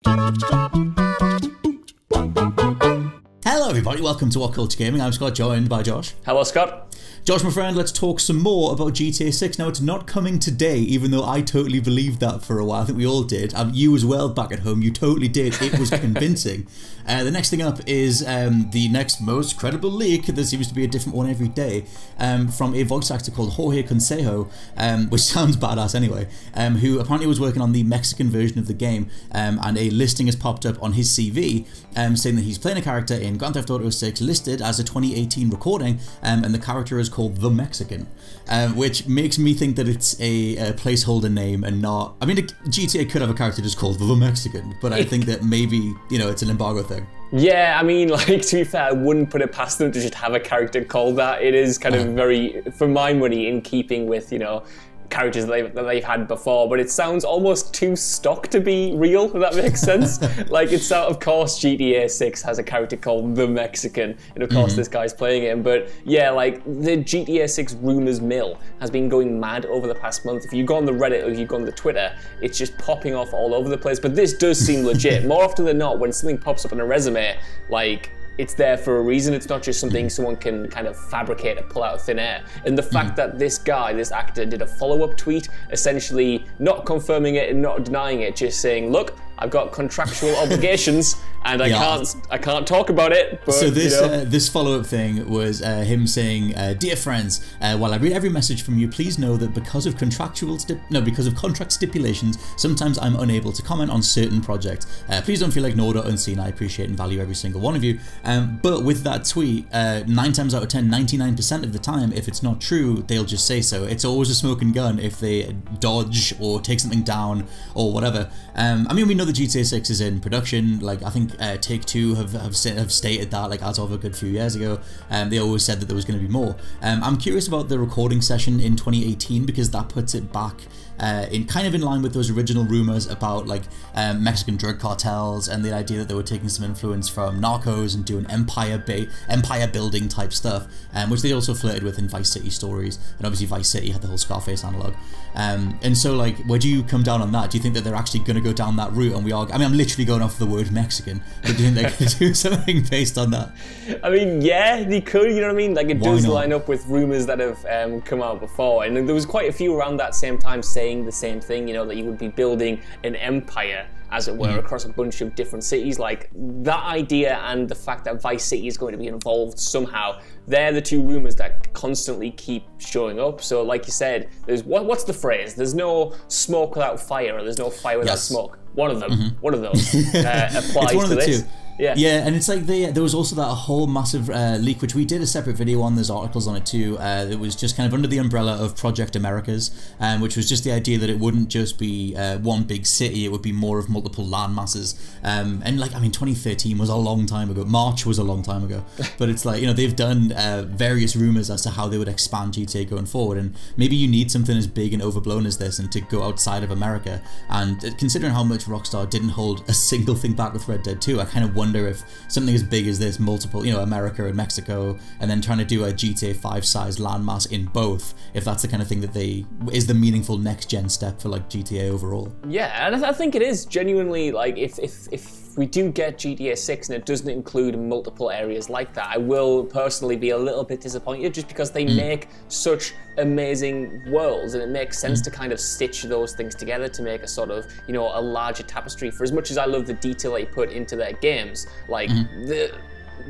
Hello everybody, welcome to WhatCulture Gaming. I'm Scott, joined by Josh. Hello Scott. Josh, my friend, let's talk some more about GTA 6. Now, it's not coming today, even though I totally believed that for a while. I think we all did. You as well back at home, you totally did. It was convincing. The next thing up is the next most credible leak. There seems to be a different one every day, from a voice actor called Jorge Consejo, which sounds badass anyway, who apparently was working on the Mexican version of the game, and a listing has popped up on his CV saying that he's playing a character in Grand Theft Auto 6 listed as a 2018 recording, and the character is called The Mexican, which makes me think that it's a placeholder name and not... I mean, GTA could have a character just called The Mexican, but I think that maybe, you know, it's an embargo thing. Yeah, I mean, like, to be fair, I wouldn't put it past them to just have a character called that. It is kind of very, for my money, in keeping with, you know, characters that they've had before, but it sounds almost too stock to be real, if that makes sense. Like, it's out, of course, GTA 6 has a character called The Mexican, and of course this guy's playing him, but yeah, like, the GTA 6 rumours mill has been going mad over the past month. If you go on the Reddit or if you go on the Twitter, it's just popping off all over the place, but this does seem legit. More often than not, when something pops up in a resume, like, it's there for a reason. It's not just something someone can kind of fabricate and pull out of thin air. And the fact that this guy, this actor, did a follow-up tweet, essentially not confirming it and not denying it, just saying, look, I've got contractual obligations and I can't talk about it. But, so this you know. This follow-up thing was him saying, "Dear friends, while I read every message from you, please know that because of contract stipulations, sometimes I'm unable to comment on certain projects. Please don't feel ignored or unseen. I appreciate and value every single one of you." But with that tweet, 9 times out of 10, 99% of the time, if it's not true, they'll just say so. It's always a smoking gun if they dodge or take something down or whatever. I mean, we know the GTA 6 is in production. Like, I think Take-Two have stated that, like, as of a good few years ago. They always said that there was going to be more. I'm curious about the recording session in 2018 because that puts it back in line with those original rumors about, like, Mexican drug cartels and the idea that they were taking some influence from Narcos and doing empire building type stuff, which they also flirted with in Vice City stories, and obviously Vice City had the whole Scarface analog. And so, like, where do you come down on that? Do you think that they're actually going to go down that route? And we are. I mean, I'm literally going off the word Mexican, but do you think they're going to do something based on that? I mean, yeah, they could. You know what I mean? Like, it does line up with rumors that have come out before, and there was quite a few around that same time saying the same thing. You know, that you would be building an empire, as it were, across a bunch of different cities. Like, that idea and the fact that Vice City is going to be involved somehow, they're the two rumors that constantly keep showing up. So, like you said, there's what's the phrase? There's no smoke without fire, or there's no fire without smoke. One of them, one of those applies to this. Yeah, and it's like there was also that whole massive leak, which we did a separate video on. There's articles on it too. It was just kind of under the umbrella of Project Americas, which was just the idea that it wouldn't just be one big city, it would be more of multiple land masses. And, like, I mean, 2013 was a long time ago. March was a long time ago. But it's like, you know, they've done various rumors as to how they would expand GTA going forward, and maybe you need something as big and overblown as this and to go outside of America. And considering how much Rockstar didn't hold a single thing back with Red Dead 2, I kind of wonder if something as big as this, multiple, you know, America and Mexico, and then trying to do a GTA 5 size landmass in both, if that's the kind of thing that is the meaningful next gen step for, like, GTA overall. Yeah, and I think it is genuinely, like, if we do get GTA 6 and it doesn't include multiple areas like that, I will personally be a little bit disappointed, just because they make such amazing worlds, and it makes sense to kind of stitch those things together to make a sort of, you know, a larger tapestry. For as much as I love the detail they put into their games, like,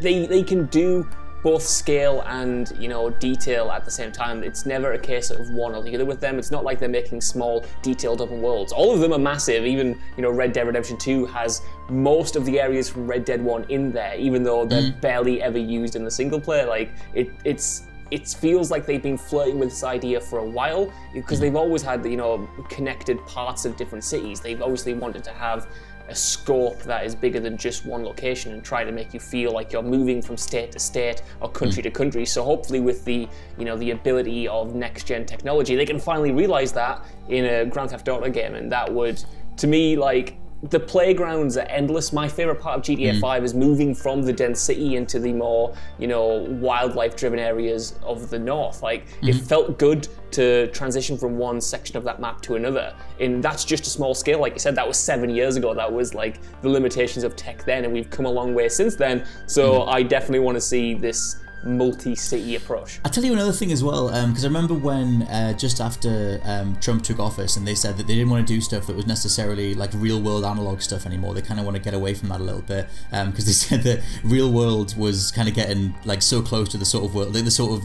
they can do both scale and, you know, detail at the same time. It's never a case of one or the other with them. It's not like they're making small, detailed open worlds. All of them are massive. Even, you know, Red Dead Redemption 2 has most of the areas from Red Dead 1 in there, even though they're barely ever used in the single player. Like, it feels like they've been flirting with this idea for a while, because they've always had, you know, connected parts of different cities. They've obviously wanted to have a scope that is bigger than just one location and try to make you feel like you're moving from state to state or country to country. So hopefully with the, you know, the ability of next-gen technology, they can finally realize that in a Grand Theft Auto game, and that would, to me, like, the playgrounds are endless. My favorite part of GTA 5 is moving from the dense city into the more, you know, wildlife-driven areas of the north. Like, it felt good to transition from one section of that map to another. And that's just a small scale. Like you said, that was 7 years ago. That was like the limitations of tech then, and we've come a long way since then. So I definitely want to see this multi-city approach. I'll tell you another thing as well, because I remember when just after Trump took office and they said that they didn't want to do stuff that was necessarily like real world analog stuff anymore. They kind of want to get away from that a little bit, because they said that real world was kind of getting like so close to the sort of world, the sort of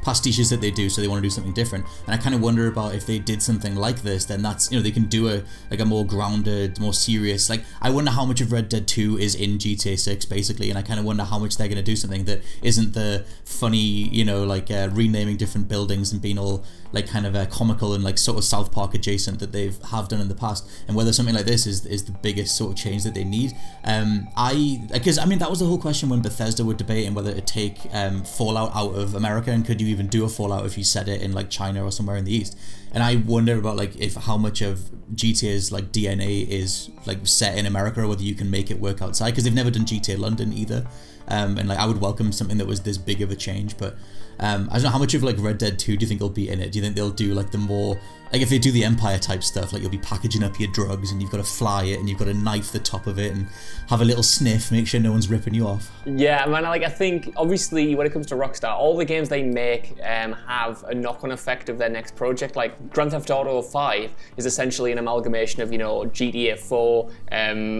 pastiches that they do, so they want to do something different. And I kind of wonder about if they did something like this, then that's, you know, they can do a more grounded, more serious, like, I wonder how much of Red Dead 2 is in GTA 6 basically, and I kind of wonder how much they're going to do something that isn't the funny, you know, like renaming different buildings and being all like kind of comical and like sort of South Park adjacent that they've done in the past, and whether something like this is the biggest sort of change that they need. Because I mean, that was the whole question when Bethesda were debating whether to take Fallout out of America, and could you even do a Fallout if you set it in like China or somewhere in the East. And I wonder about like how much of GTA's like DNA is like set in America, or whether you can make it work outside, because they've never done GTA London either. And like I would welcome something that was this big of a change, but I don't know how much of like Red Dead 2 do you think will be in it? Do you think they'll do like the more, like if they do the Empire type stuff, like you'll be packaging up your drugs and you've got to fly it and you've got to knife the top of it and have a little sniff, make sure no one's ripping you off? Yeah, man, like I think obviously when it comes to Rockstar, all the games they make have a knock-on effect of their next project. Like Grand Theft Auto 5 is essentially an amalgamation of, you know, GTA 4,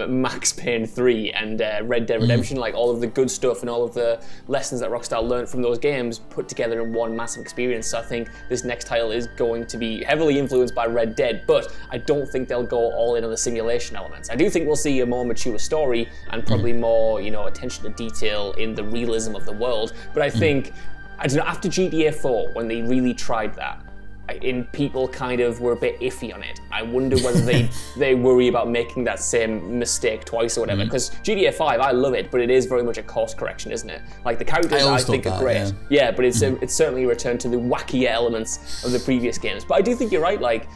Max Payne 3 and Red Dead Redemption, like all of the good stuff and all of the lessons that Rockstar learned from those games put together in one massive experience. So I think this next title is going to be heavily influenced by Red Dead, but I don't think they'll go all in on the simulation elements. I do think we'll see a more mature story and probably more, you know, attention to detail in the realism of the world. But I think, I don't know, after GTA 4, when they really tried that, people kind of were a bit iffy on it. I wonder whether they worry about making that same mistake twice or whatever. Because GTA 5, I love it, but it is very much a course correction, isn't it? Like the characters I think are great. Yeah, but it's certainly a return to the wacky elements of the previous games. But I do think you're right. Like,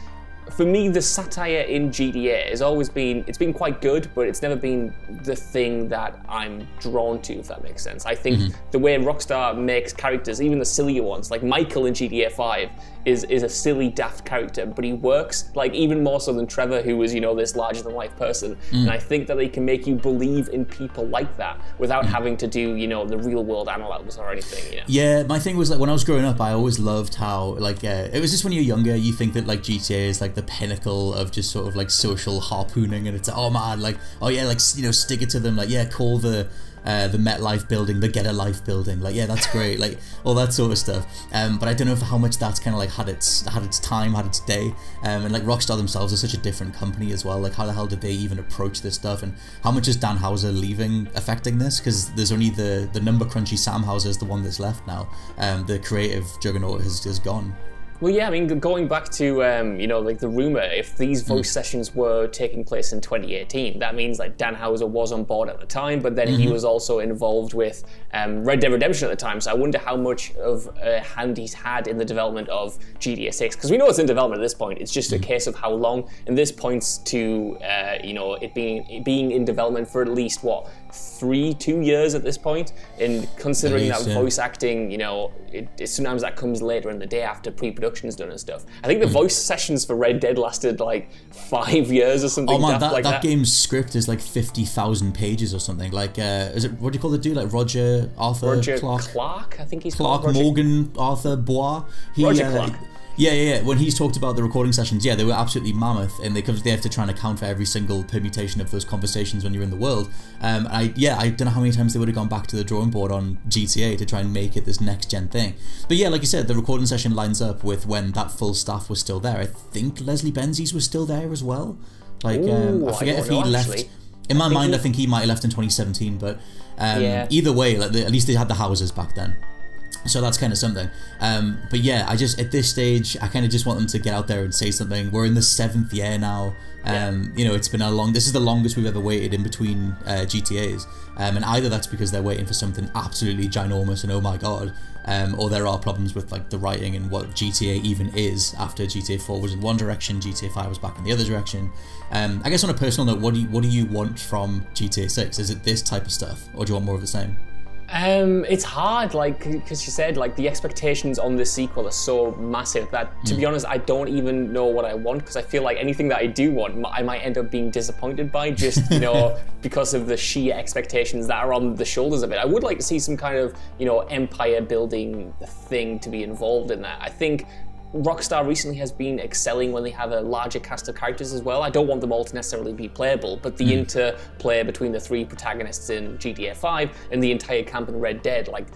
for me, the satire in GTA has always been, it's been quite good, but it's never been the thing that I'm drawn to, if that makes sense. I think the way Rockstar makes characters, even the sillier ones, like Michael in GTA 5 is a silly, daft character, but he works, like, even more so than Trevor, who was, you know, this larger-than-life person. And I think that they can make you believe in people like that without having to do, you know, the real-world analogs or anything, you know? Yeah, my thing was, like, when I was growing up, I always loved how, like, it was just when you're younger, you think that, like, GTA is, like, the pinnacle of just sort of, like, social harpooning, and it's like, oh, man, like, oh, yeah, like, you know, stick it to them, like, yeah, call the MetLife building, the Get a Life building, like, yeah, that's great, like, all that sort of stuff. But I don't know how much that's kind of like had its time, had its day. And like Rockstar themselves are such a different company as well. Like, how the hell did they even approach this stuff? And how much is Dan Houser leaving affecting this? Because there's only the number crunchy Sam Houser is the one that's left now. The creative juggernaut has gone. Well, yeah, I mean, going back to, you know, like the rumor, if these voice sessions were taking place in 2018, that means like Dan Houser was on board at the time, but then he was also involved with Red Dead Redemption at the time. So I wonder how much of a hand he's had in the development of GTA 6, because we know it's in development at this point. It's just a case of how long, and this points to, you know, it being in development for at least, what, 2 years at this point, and considering that voice acting, you know, sometimes that comes later in the day after pre-production is done and stuff. I think the voice sessions for Red Dead lasted like 5 years or something. Oh man, that game's script is like 50,000 pages or something. Like, is it, what do you call the dude? Like Roger Clark? I think he's Clark called Morgan Arthur Bois. Roger Clark. Yeah. When he's talked about the recording sessions, yeah, they were absolutely mammoth, and they have to try and account for every single permutation of those conversations when you're in the world. I don't know how many times they would have gone back to the drawing board on GTA to try and make it this next-gen thing. But yeah, like you said, the recording session lines up with when that full staff was still there. I think Leslie Benzies was still there as well. Like, I forget if he left. In my mind, I think he might have left in 2017, but either way, like, at least they had the houses back then. So that's kind of something. But yeah, I just, at this stage, I kind of just want them to get out there and say something. We're in the 7th year now. You know, it's been this is the longest we've ever waited in between GTAs. And either that's because they're waiting for something absolutely ginormous and oh my god, or there are problems with like the writing and what GTA even is after GTA 4 was in one direction, GTA 5 was back in the other direction. I guess on a personal note, what do you want from GTA 6? Is it this type of stuff, or do you want more of the same? It's hard, like, because you said, like, the expectations on this sequel are so massive that, to be honest, I don't even know what I want, because I feel like anything that I do want, I might end up being disappointed by, just, you know, because of the sheer expectations that are on the shoulders of it. I would like to see some kind of, you know, empire building thing to be involved in that. I think Rockstar recently has been excelling when they have a larger cast of characters as well. I don't want them all to necessarily be playable, but the interplay between the 3 protagonists in GTA 5 and the entire camp in Red Dead, like,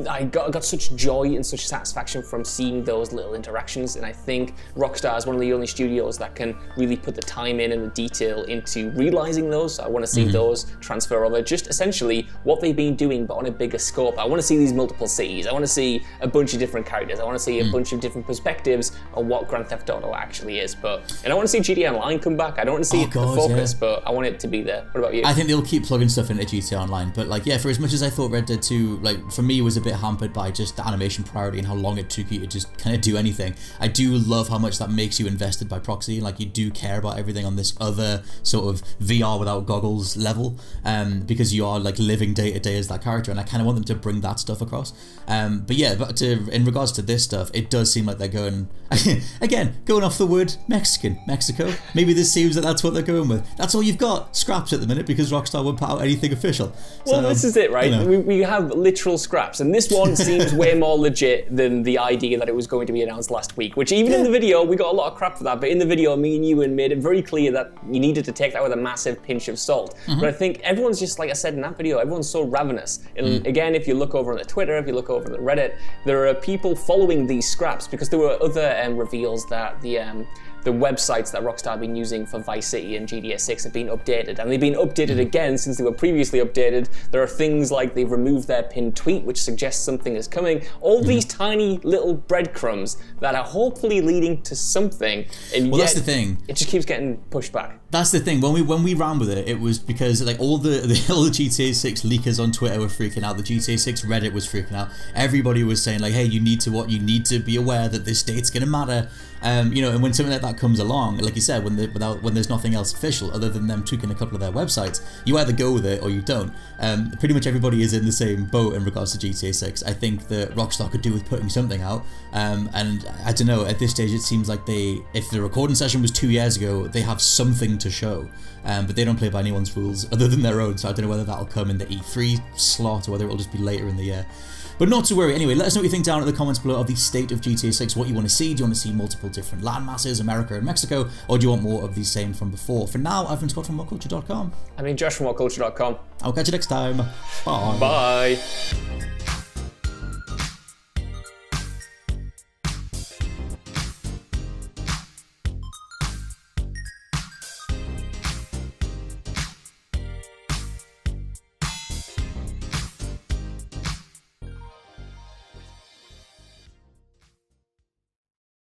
I got such joy and such satisfaction from seeing those little interactions, and I think Rockstar is one of the only studios that can really put the time in and the detail into realizing those. So I want to see those transfer over, just essentially what they've been doing but on a bigger scope. I want to see these multiple cities, I want to see a bunch of different characters, I want to see a bunch of different perspectives on what Grand Theft Auto actually is. And I want to see GTA Online come back. I don't want to see the focus, but I want it to be there. What about you? I think they'll keep plugging stuff into GTA Online, but like, yeah, for as much as I thought Red Dead 2, like, for me, was a bit hampered by just the animation priority and how long it took you to just kind of do anything. I do love how much that makes you invested by proxy, like you do care about everything on this other sort of VR without goggles level, because you are like living day to day as that character, and I kind of want them to bring that stuff across. But yeah, in regards to this stuff, it does seem like they're going, again, going off the word Mexico. Maybe this seems that that's what they're going with. That's all you've got, scraps at the minute, because Rockstar won't put out anything official. Well, so, this is it, right? You know. We have literal scraps, and this one seems way more legit than the idea that it was going to be announced last week, which even in the video, we got a lot of crap for that, but in the video, me and Ewan made it very clear that you needed to take that with a massive pinch of salt. But I think everyone's just, like I said in that video, everyone's so ravenous. And again, if you look over on the Twitter, if you look over on the Reddit, there are people following these scraps, because there were other reveals that the websites that Rockstar have been using for Vice City and GTA 6 have been updated, and they've been updated again since they were previously updated. There are things like they've removed their pinned tweet, which suggests something is coming. All these tiny little breadcrumbs that are hopefully leading to something, and well, yet that's the thing. It just keeps getting pushed back. That's the thing. When we ran with it, it was because like all the GTA 6 leakers on Twitter were freaking out. The GTA 6 Reddit was freaking out. Everybody was saying like, hey, you need to be aware that this date's gonna matter. You know, and when something like that comes along, like you said, when there's nothing else official other than them tweaking a couple of their websites, you either go with it or you don't. Pretty much everybody is in the same boat in regards to GTA 6. I think that Rockstar could do with putting something out, and I don't know, at this stage it seems like if the recording session was 2 years ago, they have something to show, but they don't play by anyone's rules other than their own, so I don't know whether that'll come in the E3 slot or whether it'll just be later in the year. But not to worry. Anyway, let us know what you think down in the comments below of the state of GTA 6, what you want to see. Do you want to see multiple different land masses, America and Mexico, or do you want more of the same from before? For now, I've been Scott from WhatCulture.com. I mean, Josh from WhatCulture.com. I'll catch you next time. Bye. Bye.